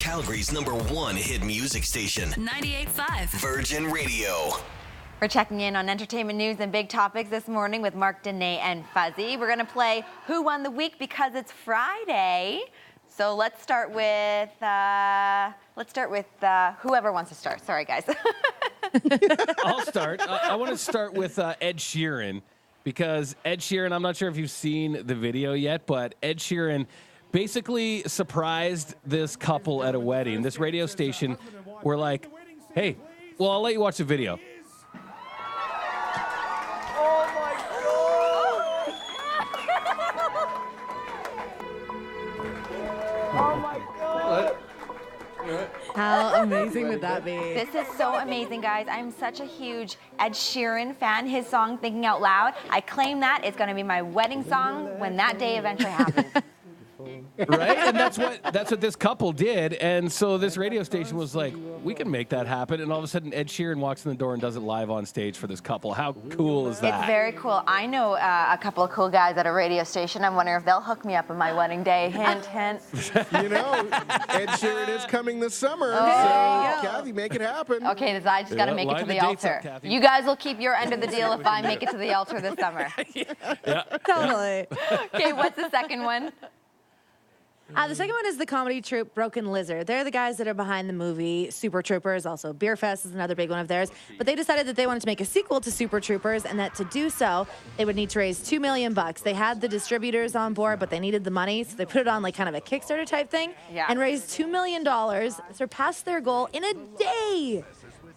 Calgary's #1 hit music station. 98.5. Virgin Radio. We're checking in on entertainment news and big topics this morning with Mark, Danae, and Fuzzy. We're going to play Who Won the Week because it's Friday. So let's start with whoever wants to start. Sorry, guys. I'll start. I want to start with Ed Sheeran because Ed Sheeran, I'm not sure if you've seen the video yet, but Ed Sheeran basically surprised this couple at a wedding. This radio station were like, hey, well, I'll let you watch the video. How amazing would that be? This is so amazing, guys. I'm such a huge Ed Sheeran fan. His song, Thinking Out Loud, I claim that it's going to be my wedding song when that day eventually happens. Right? And that's what this couple did. And so this radio station was like, we can make that happen. And all of a sudden, Ed Sheeran walks in the door and does it live on stage for this couple. How cool is that? It's very cool. I know a couple of cool guys at a radio station. I'm wondering if they'll hook me up on my wedding day. Hint, hint. You know, Ed Sheeran is coming this summer. Oh, so, there you go. Kathy, make it happen. Okay, so I just got to make it to the altar. You guys will keep your end of the deal if I make it to the altar this summer. Yeah. Totally. Okay, what's the second one? The second one is the comedy troupe Broken Lizard. They're the guys that are behind the movie Super Troopers. Also, Beer Fest is another big one of theirs. But they decided that they wanted to make a sequel to Super Troopers, and that to do so, they would need to raise $2 million. They had the distributors on board, but they needed the money, so they put it on like kind of a Kickstarter type thing, and raised $2 million, surpassed their goal in a day.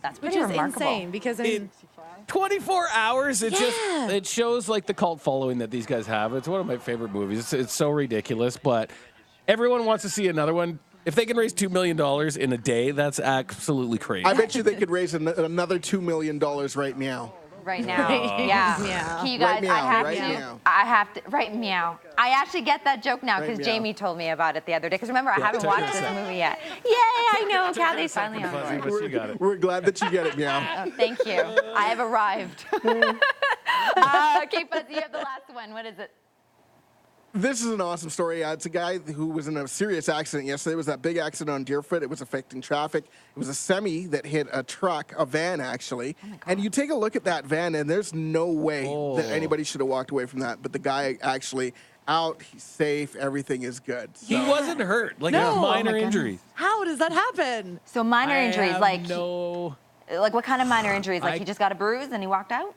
That's Which pretty is remarkable. insane because I mean, 24 hours. It shows like the cult following that these guys have. It's one of my favorite movies. It's so ridiculous, but everyone wants to see another one. If they can raise $2 million in a day, that's absolutely crazy. I bet you they could raise another $2 million right now. Right now, yeah. Meow. Okay, you guys, Meow. I have to, right meow. I actually get that joke now because Meow. Jamie told me about it the other day. Because remember, I haven't watched this movie yet. Yay, I know, Kathy's finally on Fuzzy, board. but you got it. We're glad that you get it, Meow. Oh, thank you. I have arrived. Okay, Fuzzy, you have the last one. What is it? This is an awesome story. It's a guy who was in a serious accident yesterday. It was that big accident on Deerfoot. It was affecting traffic. It was a semi that hit a truck, a van actually. And you take a look at that van, and there's no way that anybody should have walked away from that. But the guy actually out, he's safe, everything is good. He wasn't hurt, like minor injuries. how does that happen? So minor injuries, like what kind of minor injuries? Like he just got a bruise and he walked out?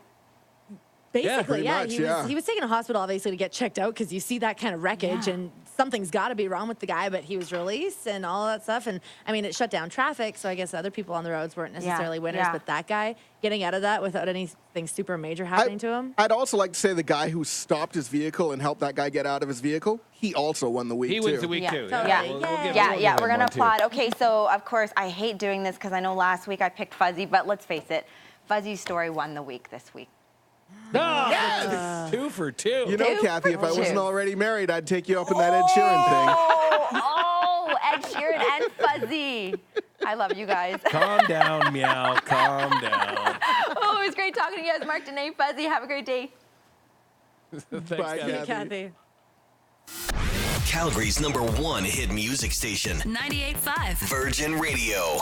Basically, pretty much, he was taken to hospital obviously to get checked out because you see that kind of wreckage and something's got to be wrong with the guy, but he was released and all that stuff. And I mean, it shut down traffic, so I guess other people on the roads weren't necessarily winners, but that guy getting out of that without anything super major happening to him. I'd also like to say the guy who stopped his vehicle and helped that guy get out of his vehicle, he also won the week He wins the week too. Yeah, we're gonna applaud. Okay, so of course I hate doing this because I know last week I picked Fuzzy, but let's face it, Fuzzy's story won the week this week. Yes! 2 for 2. You know, Kathy, if I wasn't already married, I'd take you up in that Ed Sheeran thing. Oh, Ed Sheeran and Fuzzy. I love you guys. Calm down, Meow. Calm down. Oh, it was great talking to you guys. Mark, Danae, Fuzzy. Have a great day. Thanks, Bye, Kathy. Calgary's #1 hit music station. 98.5. Virgin Radio.